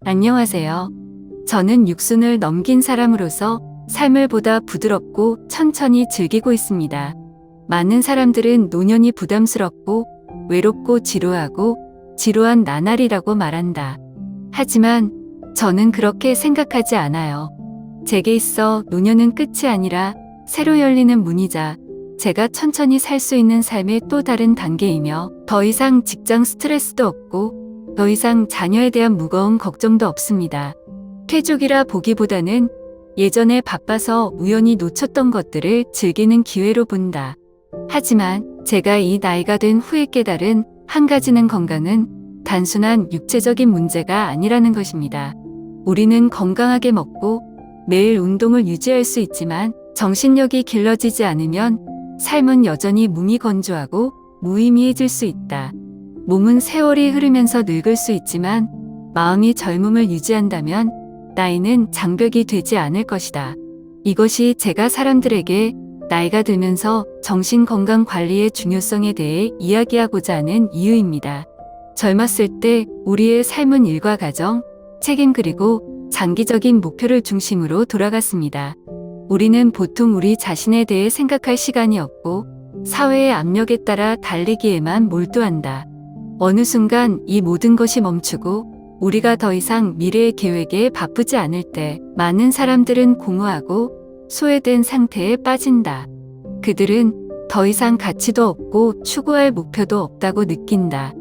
안녕하세요. 저는 60을 넘긴 사람으로서 삶을 보다 부드럽고 천천히 즐기고 있습니다. 많은 사람들은 노년이 부담스럽고 외롭고 지루한 나날이라고 말한다. 하지만 저는 그렇게 생각하지 않아요. 제게 있어 노년은 끝이 아니라 새로 열리는 문이자 제가 천천히 살 수 있는 삶의 또 다른 단계이며 더 이상 직장 스트레스도 없고 더 이상 자녀에 대한 무거운 걱정도 없습니다. 퇴직이라 보기보다는 예전에 바빠서 우연히 놓쳤던 것들을 즐기는 기회로 본다. 하지만 제가 이 나이가 된 후에 깨달은 한 가지는 건강은 단순한 육체적인 문제가 아니라는 것입니다. 우리는 건강하게 먹고 매일 운동을 유지할 수 있지만 정신력이 길러지지 않으면 삶은 여전히 무미건조하고 무의미해질 수 있다. 몸은 세월이 흐르면서 늙을 수 있지만 마음이 젊음을 유지한다면 나이는 장벽이 되지 않을 것이다. 이것이 제가 사람들에게 나이가 들면서 정신건강 관리의 중요성에 대해 이야기하고자 하는 이유입니다. 젊었을 때 우리의 삶은 일과 가정, 책임 그리고 장기적인 목표를 중심으로 돌아갔습니다. 우리는 보통 우리 자신에 대해 생각할 시간이 없고 사회의 압력에 따라 달리기에만 몰두한다. 어느 순간 이 모든 것이 멈추고 우리가 더 이상 미래의 계획에 바쁘지 않을 때 많은 사람들은 공허하고 소외된 상태에 빠진다. 그들은 더 이상 가치도 없고 추구할 목표도 없다고 느낀다.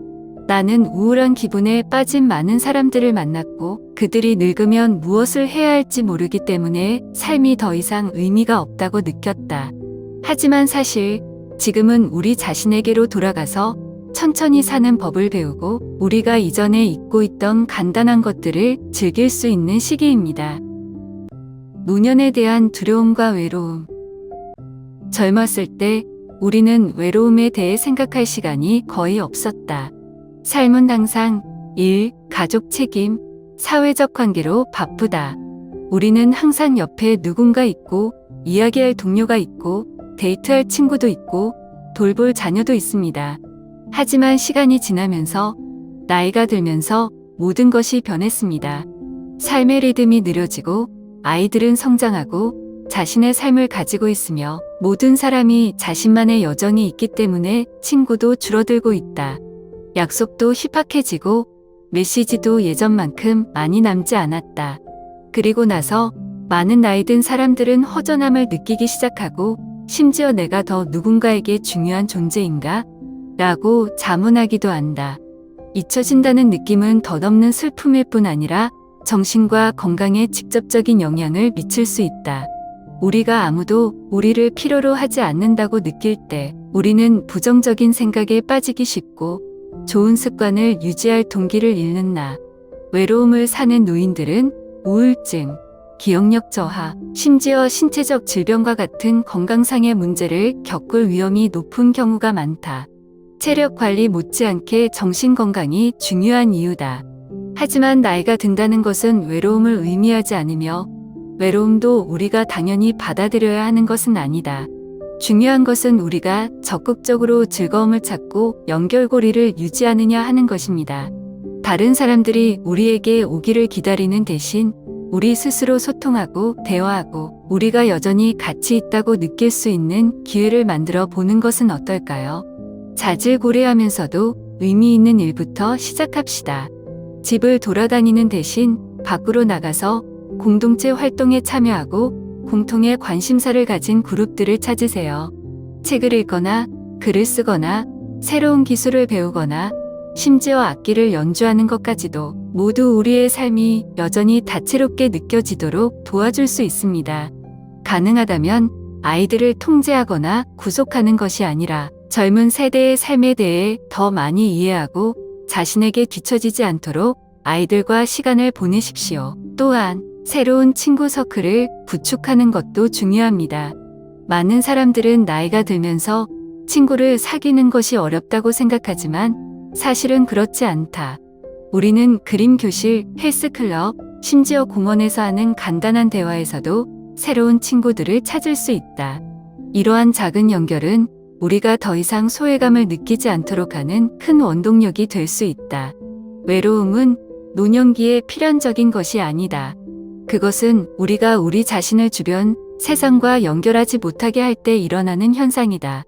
나는 우울한 기분에 빠진 많은 사람들을 만났고 그들이 늙으면 무엇을 해야 할지 모르기 때문에 삶이 더 이상 의미가 없다고 느꼈다. 하지만 사실 지금은 우리 자신에게로 돌아가서 천천히 사는 법을 배우고 우리가 이전에 잊고 있던 간단한 것들을 즐길 수 있는 시기입니다. 노년에 대한 두려움과 외로움. 젊었을 때 우리는 외로움에 대해 생각할 시간이 거의 없었다. 삶은 항상 일, 가족 책임, 사회적 관계로 바쁘다. 우리는 항상 옆에 누군가 있고 이야기할 동료가 있고 데이트할 친구도 있고 돌볼 자녀도 있습니다. 하지만 시간이 지나면서 나이가 들면서 모든 것이 변했습니다. 삶의 리듬이 느려지고 아이들은 성장하고 자신의 삶을 가지고 있으며 모든 사람이 자신만의 여정이 있기 때문에 친구도 줄어들고 있다. 약속도 희박해지고 메시지도 예전만큼 많이 남지 않았다. 그리고 나서 많은 나이 든 사람들은 허전함을 느끼기 시작하고 심지어 내가 더 누군가에게 중요한 존재인가? 라고 자문하기도 한다. 잊혀진다는 느낌은 덧없는 슬픔일 뿐 아니라 정신과 건강에 직접적인 영향을 미칠 수 있다. 우리가 아무도 우리를 필요로 하지 않는다고 느낄 때 우리는 부정적인 생각에 빠지기 쉽고 좋은 습관을 유지할 동기를 잃는 나. 외로움을 사는 노인들은 우울증, 기억력 저하, 심지어 신체적 질병과 같은 건강상의 문제를 겪을 위험이 높은 경우가 많다. 체력 관리 못지않게 정신 건강이 중요한 이유다. 하지만 나이가 든다는 것은 외로움을 의미하지 않으며 외로움도 우리가 당연히 받아들여야 하는 것은 아니다. 중요한 것은 우리가 적극적으로 즐거움을 찾고 연결고리를 유지하느냐 하는 것입니다. 다른 사람들이 우리에게 오기를 기다리는 대신 우리 스스로 소통하고 대화하고 우리가 여전히 가치 있다고 느낄 수 있는 기회를 만들어 보는 것은 어떨까요? 자질구레하면서도 의미 있는 일부터 시작합시다. 집을 돌아다니는 대신 밖으로 나가서 공동체 활동에 참여하고 공통의 관심사를 가진 그룹들을 찾으세요. 책을 읽거나 글을 쓰거나 새로운 기술을 배우거나 심지어 악기를 연주하는 것까지도 모두 우리의 삶이 여전히 다채롭게 느껴지도록 도와줄 수 있습니다. 가능하다면 아이들을 통제하거나 구속하는 것이 아니라 젊은 세대의 삶에 대해 더 많이 이해하고 자신에게 뒤처지지 않도록 아이들과 시간을 보내십시오. 또한 새로운 친구 서클을 구축하는 것도 중요합니다. 많은 사람들은 나이가 들면서 친구를 사귀는 것이 어렵다고 생각하지만 사실은 그렇지 않다. 우리는 그림 교실, 헬스클럽, 심지어 공원에서 하는 간단한 대화에서도 새로운 친구들을 찾을 수 있다. 이러한 작은 연결은 우리가 더 이상 소외감을 느끼지 않도록 하는 큰 원동력이 될 수 있다. 외로움은 노년기에 필연적인 것이 아니다. 그것은 우리가 우리 자신을 주변 세상과 연결하지 못하게 할 때 일어나는 현상이다.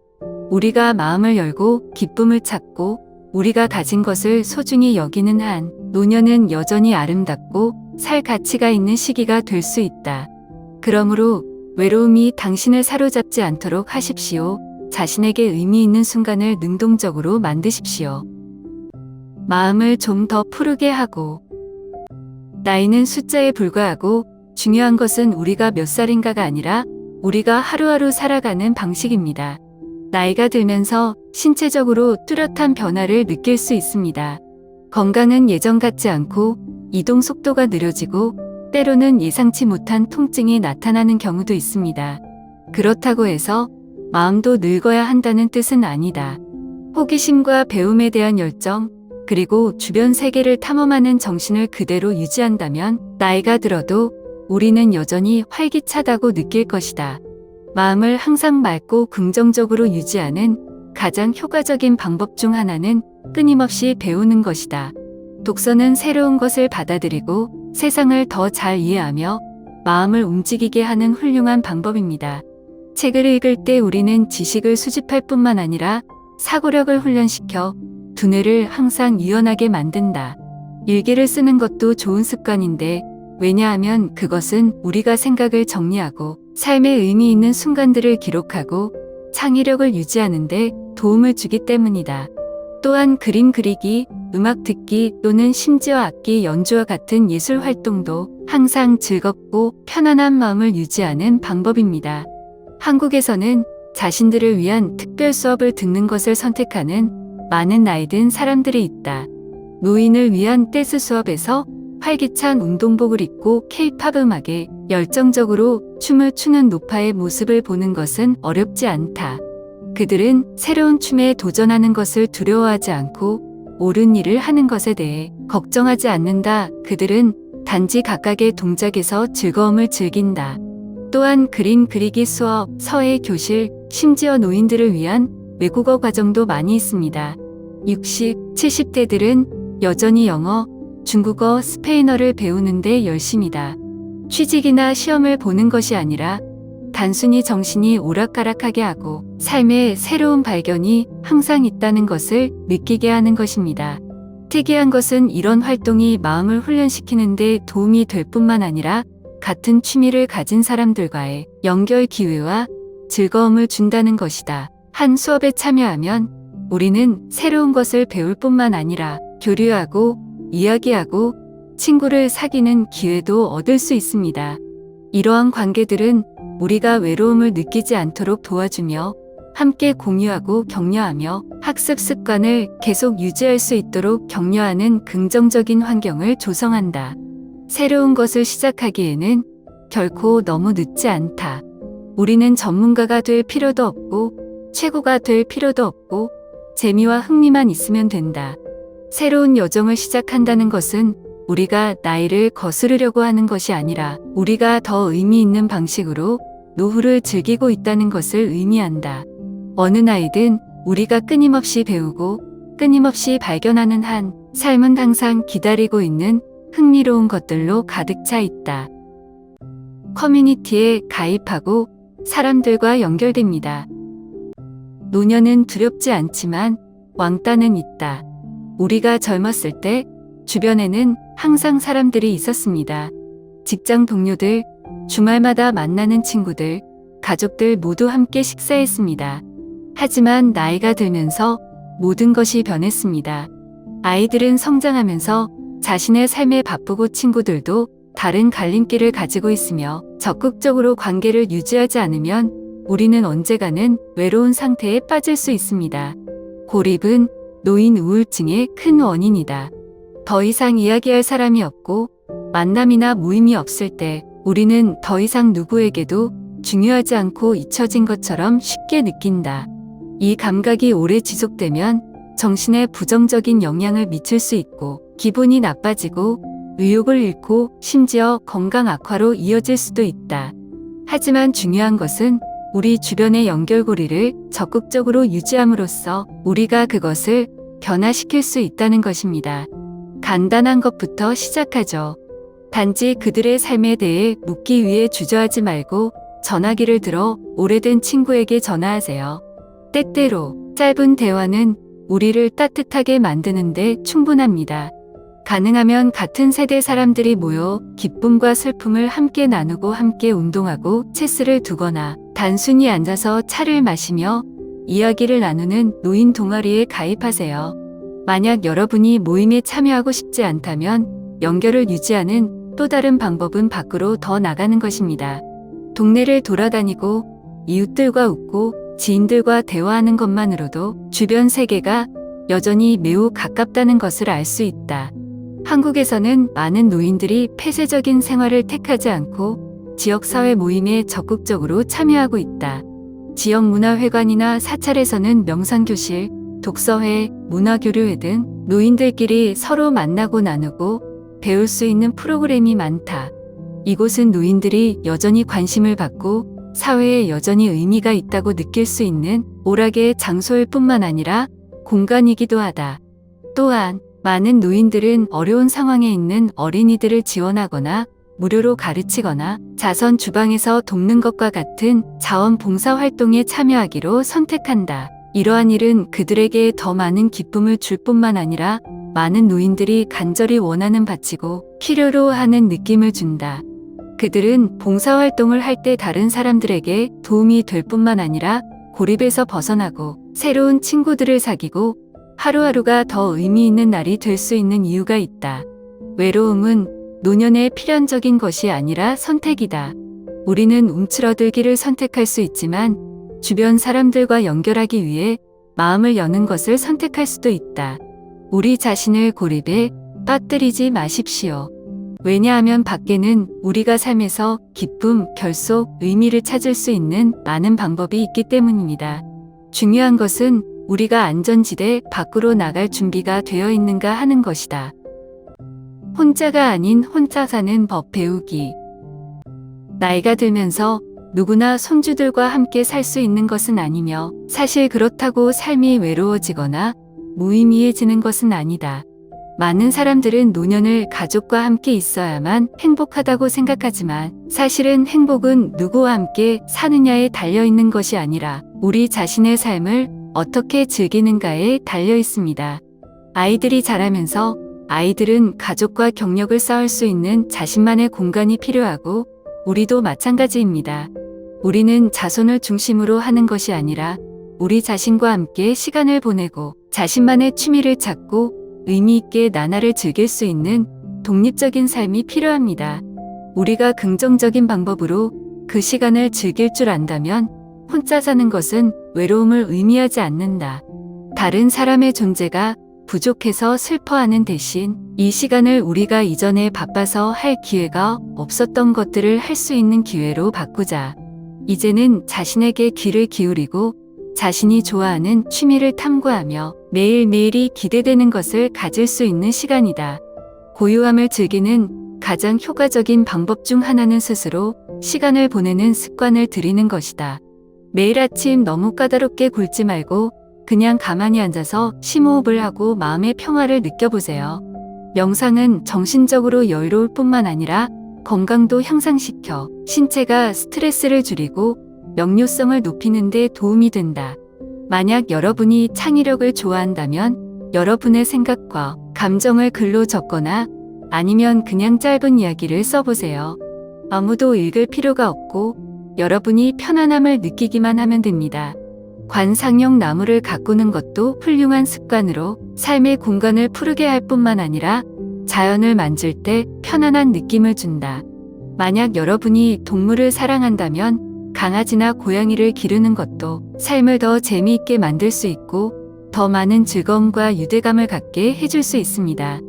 우리가 마음을 열고 기쁨을 찾고 우리가 가진 것을 소중히 여기는 한 노년은 여전히 아름답고 살 가치가 있는 시기가 될 수 있다. 그러므로 외로움이 당신을 사로잡지 않도록 하십시오. 자신에게 의미 있는 순간을 능동적으로 만드십시오. 마음을 좀 더 푸르게 하고. 나이는 숫자에 불과하고 중요한 것은 우리가 몇 살인가가 아니라 우리가 하루하루 살아가는 방식입니다. 나이가 들면서 신체적으로 뚜렷한 변화를 느낄 수 있습니다. 건강은 예전 같지 않고 이동 속도가 느려지고 때로는 예상치 못한 통증이 나타나는 경우도 있습니다. 그렇다고 해서 마음도 늙어야 한다는 뜻은 아니다. 호기심과 배움에 대한 열정, 그리고 주변 세계를 탐험하는 정신을 그대로 유지한다면 나이가 들어도 우리는 여전히 활기차다고 느낄 것이다. 마음을 항상 맑고 긍정적으로 유지하는 가장 효과적인 방법 중 하나는 끊임없이 배우는 것이다. 독서는 새로운 것을 받아들이고 세상을 더 잘 이해하며 마음을 움직이게 하는 훌륭한 방법입니다. 책을 읽을 때 우리는 지식을 수집할 뿐만 아니라 사고력을 훈련시켜 두뇌를 항상 유연하게 만든다. 일기를 쓰는 것도 좋은 습관인데 왜냐하면 그것은 우리가 생각을 정리하고 삶의 의미 있는 순간들을 기록하고 창의력을 유지하는 데 도움을 주기 때문이다. 또한 그림 그리기, 음악 듣기 또는 심지어 악기 연주와 같은 예술 활동도 항상 즐겁고 편안한 마음을 유지하는 방법입니다. 한국에서는 자신들을 위한 특별 수업을 듣는 것을 선택하는 많은 나이 든 사람들이 있다. 노인을 위한 댄스 수업에서 활기찬 운동복을 입고 K-팝 음악에 열정적으로 춤을 추는 노파의 모습을 보는 것은 어렵지 않다. 그들은 새로운 춤에 도전하는 것을 두려워하지 않고 옳은 일을 하는 것에 대해 걱정하지 않는다. 그들은 단지 각각의 동작에서 즐거움을 즐긴다. 또한 그림 그리기 수업, 서예 교실, 심지어 노인들을 위한 외국어 과정도 많이 있습니다. 60, 70대들은 여전히 영어, 중국어, 스페인어를 배우는데 열심이다. 취직이나 시험을 보는 것이 아니라 단순히 정신이 오락가락하게 하고 삶의 새로운 발견이 항상 있다는 것을 느끼게 하는 것입니다. 특이한 것은 이런 활동이 마음을 훈련시키는데 도움이 될 뿐만 아니라 같은 취미를 가진 사람들과의 연결 기회와 즐거움을 준다는 것이다. 한 수업에 참여하면 우리는 새로운 것을 배울 뿐만 아니라 교류하고 이야기하고 친구를 사귀는 기회도 얻을 수 있습니다. 이러한 관계들은 우리가 외로움을 느끼지 않도록 도와주며 함께 공유하고 격려하며 학습 습관을 계속 유지할 수 있도록 격려하는 긍정적인 환경을 조성한다. 새로운 것을 시작하기에는 결코 너무 늦지 않다. 우리는 전문가가 될 필요도 없고 최고가 될 필요도 없고 재미와 흥미만 있으면 된다. 새로운 여정을 시작한다는 것은 우리가 나이를 거스르려고 하는 것이 아니라 우리가 더 의미 있는 방식으로 노후를 즐기고 있다는 것을 의미한다. 어느 나이든 우리가 끊임없이 배우고 끊임없이 발견하는 한 삶은 항상 기다리고 있는 흥미로운 것들로 가득 차 있다. 커뮤니티에 가입하고 사람들과 연결됩니다. 노년은 두렵지 않지만 왕따는 있다. 우리가 젊었을 때 주변에는 항상 사람들이 있었습니다. 직장 동료들, 주말마다 만나는 친구들, 가족들 모두 함께 식사했습니다. 하지만 나이가 들면서 모든 것이 변했습니다. 아이들은 성장하면서 자신의 삶에 바쁘고 친구들도 다른 갈림길을 가지고 있으며 적극적으로 관계를 유지하지 않으면 우리는 언젠가는 외로운 상태에 빠질 수 있습니다. 고립은 노인 우울증의 큰 원인이다. 더 이상 이야기할 사람이 없고 만남이나 모임이 없을 때 우리는 더 이상 누구에게도 중요하지 않고 잊혀진 것처럼 쉽게 느낀다. 이 감각이 오래 지속되면 정신에 부정적인 영향을 미칠 수 있고 기분이 나빠지고 의욕을 잃고 심지어 건강 악화로 이어질 수도 있다. 하지만 중요한 것은 우리 주변의 연결고리를 적극적으로 유지함으로써 우리가 그것을 변화시킬 수 있다는 것입니다. 간단한 것부터 시작하죠. 단지 그들의 삶에 대해 묻기 위해 주저하지 말고 전화기를 들어 오래된 친구에게 전화하세요. 때때로 짧은 대화는 우리를 따뜻하게 만드는데 충분합니다. 가능하면 같은 세대 사람들이 모여 기쁨과 슬픔을 함께 나누고 함께 운동하고 체스를 두거나 단순히 앉아서 차를 마시며 이야기를 나누는 노인 동아리에 가입하세요. 만약 여러분이 모임에 참여하고 싶지 않다면 연결을 유지하는 또 다른 방법은 밖으로 더 나가는 것입니다. 동네를 돌아다니고 이웃들과 웃고 지인들과 대화하는 것만으로도 주변 세계가 여전히 매우 가깝다는 것을 알 수 있다. 한국에서는 많은 노인들이 폐쇄적인 생활을 택하지 않고 지역사회 모임에 적극적으로 참여하고 있다. 지역문화회관이나 사찰에서는 명상교실, 독서회, 문화교류회 등 노인들끼리 서로 만나고 나누고 배울 수 있는 프로그램이 많다. 이곳은 노인들이 여전히 관심을 받고 사회에 여전히 의미가 있다고 느낄 수 있는 오락의 장소일 뿐만 아니라 공간이기도 하다. 또한 많은 노인들은 어려운 상황에 있는 어린이들을 지원하거나 무료로 가르치거나 자선 주방에서 돕는 것과 같은 자원봉사 활동에 참여하기로 선택한다. 이러한 일은 그들에게 더 많은 기쁨을 줄 뿐만 아니라 많은 노인들이 간절히 원하는 바치고 필요로 하는 느낌을 준다. 그들은 봉사활동을 할 때 다른 사람들에게 도움이 될 뿐만 아니라 고립에서 벗어나고 새로운 친구들을 사귀고 하루하루가 더 의미 있는 날이 될 수 있는 이유가 있다. 외로움은 노년의 필연적인 것이 아니라 선택이다. 우리는 움츠러들기를 선택할 수 있지만 주변 사람들과 연결하기 위해 마음을 여는 것을 선택할 수도 있다. 우리 자신을 고립에 빠뜨리지 마십시오. 왜냐하면 밖에는 우리가 삶에서 기쁨, 결속, 의미를 찾을 수 있는 많은 방법이 있기 때문입니다. 중요한 것은 우리가 안전지대 밖으로 나갈 준비가 되어 있는가 하는 것이다. 혼자가 아닌 혼자 사는 법 배우기. 나이가 들면서 누구나 손주들과 함께 살 수 있는 것은 아니며 사실 그렇다고 삶이 외로워지거나 무의미해지는 것은 아니다. 많은 사람들은 노년을 가족과 함께 있어야만 행복하다고 생각하지만 사실은 행복은 누구와 함께 사느냐에 달려 있는 것이 아니라 우리 자신의 삶을 어떻게 즐기는가에 달려 있습니다. 아이들이 자라면서 아이들은 가족과 경력을 쌓을 수 있는 자신만의 공간이 필요하고 우리도 마찬가지입니다. 우리는 자손을 중심으로 하는 것이 아니라 우리 자신과 함께 시간을 보내고 자신만의 취미를 찾고 의미 있게 나날을 즐길 수 있는 독립적인 삶이 필요합니다. 우리가 긍정적인 방법으로 그 시간을 즐길 줄 안다면 혼자 사는 것은 외로움을 의미하지 않는다. 다른 사람의 존재가 부족해서 슬퍼하는 대신 이 시간을 우리가 이전에 바빠서 할 기회가 없었던 것들을 할 수 있는 기회로 바꾸자. 이제는 자신에게 귀를 기울이고 자신이 좋아하는 취미를 탐구하며 매일매일이 기대되는 것을 가질 수 있는 시간이다. 고요함을 즐기는 가장 효과적인 방법 중 하나는 스스로 시간을 보내는 습관을 들이는 것이다. 매일 아침 너무 까다롭게 굴지 말고 그냥 가만히 앉아서 심호흡을 하고 마음의 평화를 느껴보세요. 명상은 정신적으로 여유로울 뿐만 아니라 건강도 향상시켜 신체가 스트레스를 줄이고 명료성을 높이는 데 도움이 된다. 만약 여러분이 창의력을 좋아한다면 여러분의 생각과 감정을 글로 적거나 아니면 그냥 짧은 이야기를 써보세요. 아무도 읽을 필요가 없고 여러분이 편안함을 느끼기만 하면 됩니다. 관상용 나무를 가꾸는 것도 훌륭한 습관으로 삶의 공간을 푸르게 할 뿐만 아니라 자연을 만질 때 편안한 느낌을 준다. 만약 여러분이 동물을 사랑한다면 강아지나 고양이를 기르는 것도 삶을 더 재미있게 만들 수 있고 더 많은 즐거움과 유대감을 갖게 해줄 수 있습니다.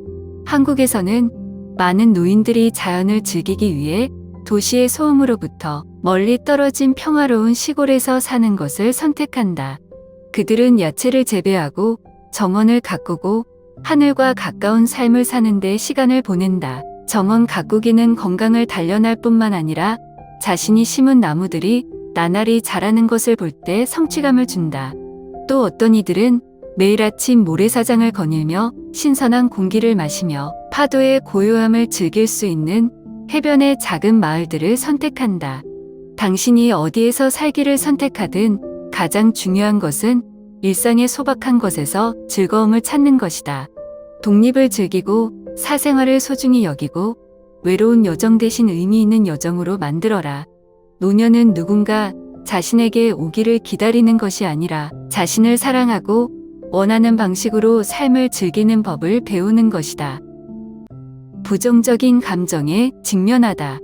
한국에서는 많은 노인들이 자연을 즐기기 위해 도시의 소음으로부터 멀리 떨어진 평화로운 시골에서 사는 것을 선택한다. 그들은 야채를 재배하고 정원을 가꾸고 하늘과 가까운 삶을 사는 데 시간을 보낸다. 정원 가꾸기는 건강을 단련할 뿐만 아니라 자신이 심은 나무들이 나날이 자라는 것을 볼 때 성취감을 준다. 또 어떤 이들은 매일 아침 모래사장을 거닐며 신선한 공기를 마시며 파도의 고요함을 즐길 수 있는 해변의 작은 마을들을 선택한다. 당신이 어디에서 살기를 선택하든 가장 중요한 것은 일상의 소박한 것에서 즐거움을 찾는 것이다. 독립을 즐기고 사생활을 소중히 여기고 외로운 여정 대신 의미 있는 여정으로 만들어라. 노년은 누군가 자신에게 오기를 기다리는 것이 아니라 자신을 사랑하고 원하는 방식으로 삶을 즐기는 법을 배우는 것이다. 부정적인 감정에 직면하다.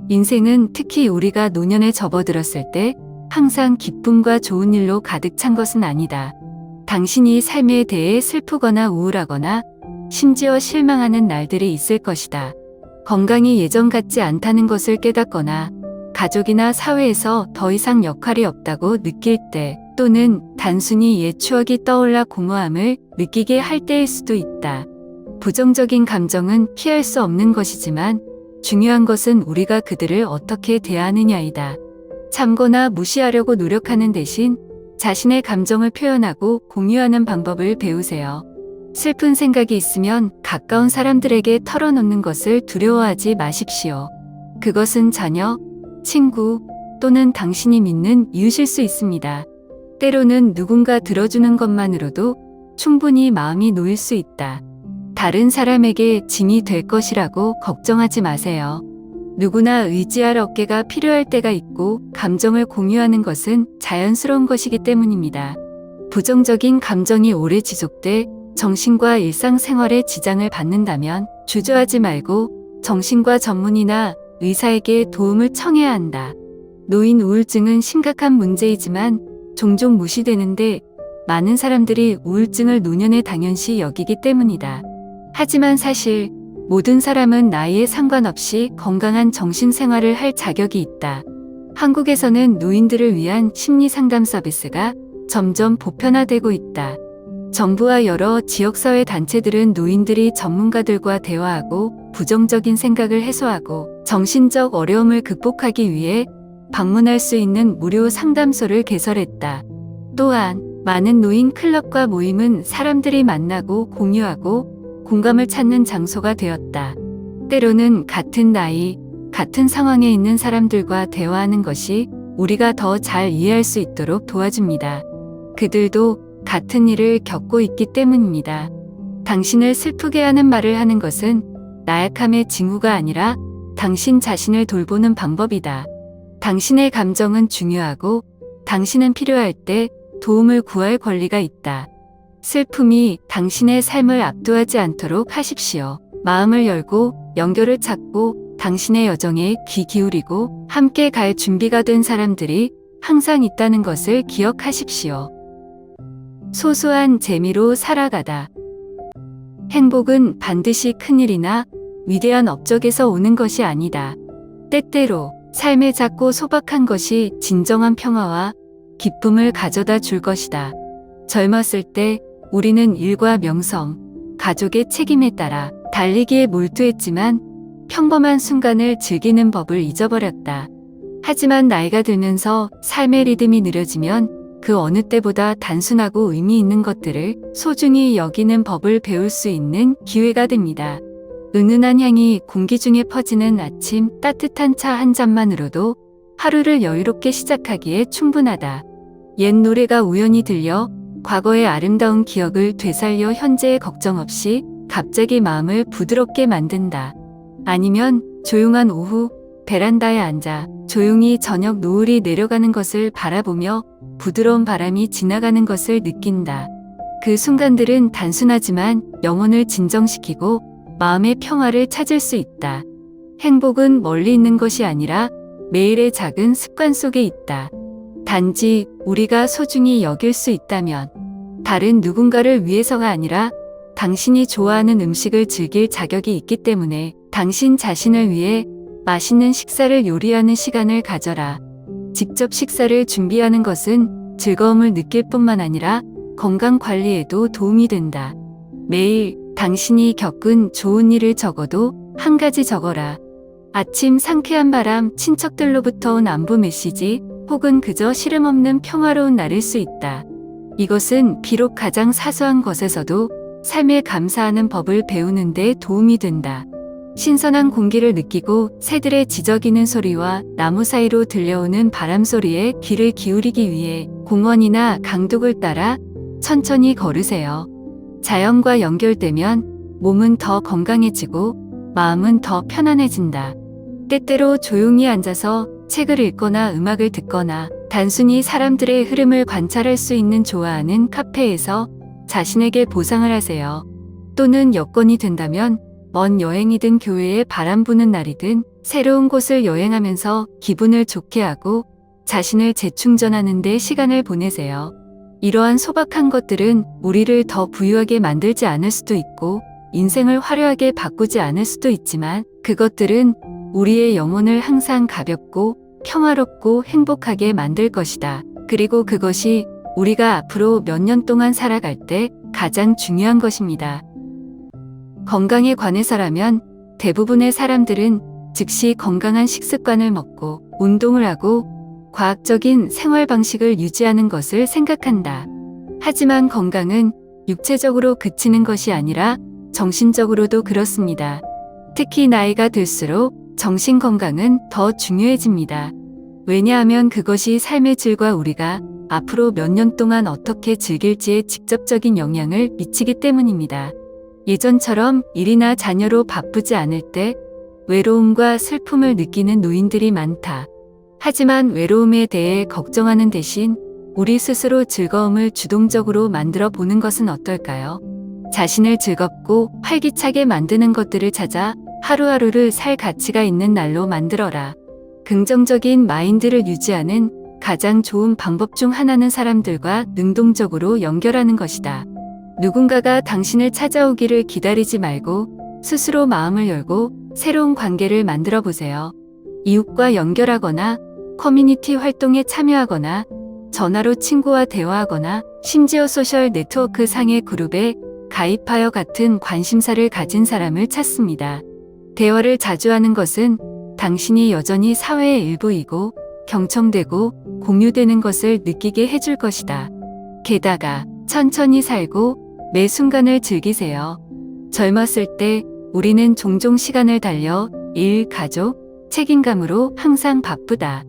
인생은 특히 우리가 노년에 접어들었을 때 항상 기쁨과 좋은 일로 가득 찬 것은 아니다. 당신이 삶에 대해 슬프거나 우울하거나 심지어 실망하는 날들이 있을 것이다. 건강이 예전 같지 않다는 것을 깨닫거나 가족이나 사회에서 더 이상 역할이 없다고 느낄 때, 또는 단순히 옛 추억이 떠올라 공허함을 느끼게 할 때일 수도 있다. 부정적인 감정은 피할 수 없는 것이지만 중요한 것은 우리가 그들을 어떻게 대하느냐이다. 참거나 무시하려고 노력하는 대신 자신의 감정을 표현하고 공유하는 방법을 배우세요. 슬픈 생각이 있으면 가까운 사람들에게 털어놓는 것을 두려워하지 마십시오. 그것은 자녀, 친구 또는 당신이 믿는 이웃일 수 있습니다. 때로는 누군가 들어주는 것만으로도 충분히 마음이 놓일 수 있다. 다른 사람에게 짐이 될 것이라고 걱정하지 마세요. 누구나 의지할 어깨가 필요할 때가 있고 감정을 공유하는 것은 자연스러운 것이기 때문입니다. 부정적인 감정이 오래 지속돼 정신과 일상생활에 지장을 받는다면 주저하지 말고 정신과 전문의나 의사에게 도움을 청해야 한다. 노인 우울증은 심각한 문제이지만 종종 무시되는데 많은 사람들이 우울증을 노년에 당연시 여기기 때문이다. 하지만 사실 모든 사람은 나이에 상관없이 건강한 정신생활을 할 자격이 있다. 한국에서는 노인들을 위한 심리상담 서비스가 점점 보편화되고 있다. 정부와 여러 지역사회 단체들은 노인들이 전문가들과 대화하고 부정적인 생각을 해소하고 정신적 어려움을 극복하기 위해 방문할 수 있는 무료 상담소를 개설했다. 또한 많은 노인 클럽과 모임은 사람들이 만나고 공유하고 공감을 찾는 장소가 되었다. 때로는 같은 나이, 같은 상황에 있는 사람들과 대화하는 것이 우리가 더 잘 이해할 수 있도록 도와줍니다. 그들도 같은 일을 겪고 있기 때문입니다. 당신을 슬프게 하는 말을 하는 것은 나약함의 징후가 아니라 당신 자신을 돌보는 방법이다. 당신의 감정은 중요하고 당신은 필요할 때 도움을 구할 권리가 있다. 슬픔이 당신의 삶을 압도하지 않도록 하십시오. 마음을 열고 연결을 찾고 당신의 여정에 귀 기울이고 함께 갈 준비가 된 사람들이 항상 있다는 것을 기억하십시오. 소소한 재미로 살아가다. 행복은 반드시 큰일이나 위대한 업적에서 오는 것이 아니다. 때때로 삶의 작고 소박한 것이 진정한 평화와 기쁨을 가져다 줄 것이다. 젊었을 때 우리는 일과 명성, 가족의 책임에 따라 달리기에 몰두했지만 평범한 순간을 즐기는 법을 잊어버렸다. 하지만 나이가 들면서 삶의 리듬이 느려지면 그 어느 때보다 단순하고 의미 있는 것들을 소중히 여기는 법을 배울 수 있는 기회가 됩니다. 은은한 향이 공기 중에 퍼지는 아침 따뜻한 차 한 잔만으로도 하루를 여유롭게 시작하기에 충분하다. 옛 노래가 우연히 들려 과거의 아름다운 기억을 되살려 현재의 걱정 없이 갑자기 마음을 부드럽게 만든다. 아니면 조용한 오후 베란다에 앉아 조용히 저녁 노을이 내려가는 것을 바라보며 부드러운 바람이 지나가는 것을 느낀다. 그 순간들은 단순하지만 영혼을 진정시키고 마음의 평화를 찾을 수 있다. 행복은 멀리 있는 것이 아니라 매일의 작은 습관 속에 있다. 단지 우리가 소중히 여길 수 있다면 다른 누군가를 위해서가 아니라 당신이 좋아하는 음식을 즐길 자격이 있기 때문에 당신 자신을 위해 맛있는 식사를 요리하는 시간을 가져라. 직접 식사를 준비하는 것은 즐거움을 느낄 뿐만 아니라 건강 관리에도 도움이 된다. 매일 당신이 겪은 좋은 일을 적어도 한 가지 적어라. 아침 상쾌한 바람, 친척들로부터 온 안부 메시지, 혹은 그저 시름 없는 평화로운 날일 수 있다. 이것은 비록 가장 사소한 것에서도 삶에 감사하는 법을 배우는 데 도움이 된다. 신선한 공기를 느끼고 새들의 지저귀는 소리와 나무 사이로 들려오는 바람 소리에 귀를 기울이기 위해 공원이나 강둑을 따라 천천히 걸으세요. 자연과 연결되면 몸은 더 건강해지고 마음은 더 편안해진다. 때때로 조용히 앉아서 책을 읽거나 음악을 듣거나 단순히 사람들의 흐름을 관찰할 수 있는 좋아하는 카페에서 자신에게 보상을 하세요. 또는 여건이 된다면 먼 여행이든 교회에 바람 부는 날이든 새로운 곳을 여행하면서 기분을 좋게 하고 자신을 재충전하는 데 시간을 보내세요. 이러한 소박한 것들은 우리를 더 부유하게 만들지 않을 수도 있고 인생을 화려하게 바꾸지 않을 수도 있지만 그것들은 우리의 영혼을 항상 가볍고 평화롭고 행복하게 만들 것이다. 그리고 그것이 우리가 앞으로 몇 년 동안 살아갈 때 가장 중요한 것입니다. 건강에 관해서라면 대부분의 사람들은 즉시 건강한 식습관을 먹고 운동을 하고 과학적인 생활 방식을 유지하는 것을 생각한다. 하지만 건강은 육체적으로 그치는 것이 아니라 정신적으로도 그렇습니다. 특히 나이가 들수록 정신 건강은 더 중요해집니다. 왜냐하면 그것이 삶의 질과 우리가 앞으로 몇 년 동안 어떻게 즐길지에 직접적인 영향을 미치기 때문입니다. 예전처럼 일이나 자녀로 바쁘지 않을 때 외로움과 슬픔을 느끼는 노인들이 많다. 하지만 외로움에 대해 걱정하는 대신 우리 스스로 즐거움을 주동적으로 만들어 보는 것은 어떨까요? 자신을 즐겁고 활기차게 만드는 것들을 찾아 하루하루를 살 가치가 있는 날로 만들어라. 긍정적인 마인드를 유지하는 가장 좋은 방법 중 하나는 사람들과 능동적으로 연결하는 것이다. 누군가가 당신을 찾아오기를 기다리지 말고 스스로 마음을 열고 새로운 관계를 만들어 보세요. 이웃과 연결하거나 커뮤니티 활동에 참여하거나 전화로 친구와 대화하거나 심지어 소셜 네트워크 상의 그룹에 가입하여 같은 관심사를 가진 사람을 찾습니다. 대화를 자주 하는 것은 당신이 여전히 사회의 일부이고 경청되고 공유되는 것을 느끼게 해줄 것이다. 게다가 천천히 살고 매 순간을 즐기세요. 젊었을 때 우리는 종종 시간을 달려 일, 가족, 책임감으로 항상 바쁘다.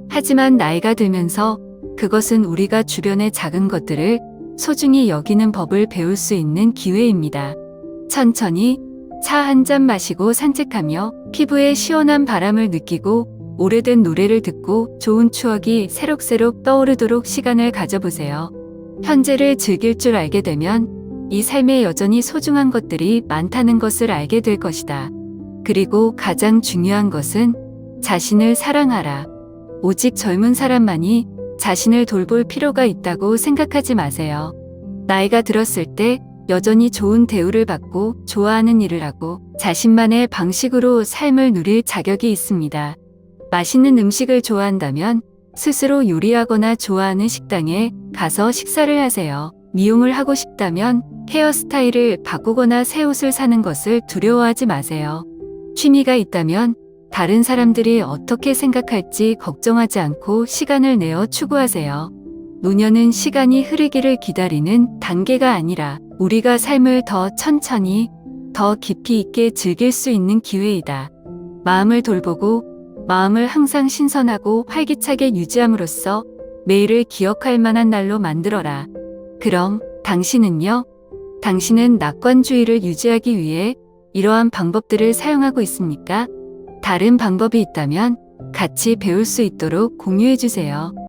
하지만 나이가 들면서 그것은 우리가 주변의 작은 것들을 소중히 여기는 법을 배울 수 있는 기회입니다. 천천히 차 한 잔 마시고 산책하며 피부에 시원한 바람을 느끼고 오래된 노래를 듣고 좋은 추억이 새록새록 떠오르도록 시간을 가져보세요. 현재를 즐길 줄 알게 되면 이 삶에 여전히 소중한 것들이 많다는 것을 알게 될 것이다. 그리고 가장 중요한 것은 자신을 사랑하라. 오직 젊은 사람만이 자신을 돌볼 필요가 있다고 생각하지 마세요. 나이가 들었을 때 여전히 좋은 대우를 받고 좋아하는 일을 하고 자신만의 방식으로 삶을 누릴 자격이 있습니다. 맛있는 음식을 좋아한다면 스스로 요리하거나 좋아하는 식당에 가서 식사를 하세요. 미용을 하고 싶다면 헤어스타일을 바꾸거나 새 옷을 사는 것을 두려워하지 마세요. 취미가 있다면 다른 사람들이 어떻게 생각할지 걱정하지 않고 시간을 내어 추구하세요. 노년은 시간이 흐르기를 기다리는 단계가 아니라 우리가 삶을 더 천천히, 더 깊이 있게 즐길 수 있는 기회이다. 마음을 돌보고 마음을 항상 신선하고 활기차게 유지함으로써 매일을 기억할 만한 날로 만들어라. 그럼 당신은요? 당신은 낙관주의를 유지하기 위해 이러한 방법들을 사용하고 있습니까? 다른 방법이 있다면 같이 배울 수 있도록 공유해 주세요.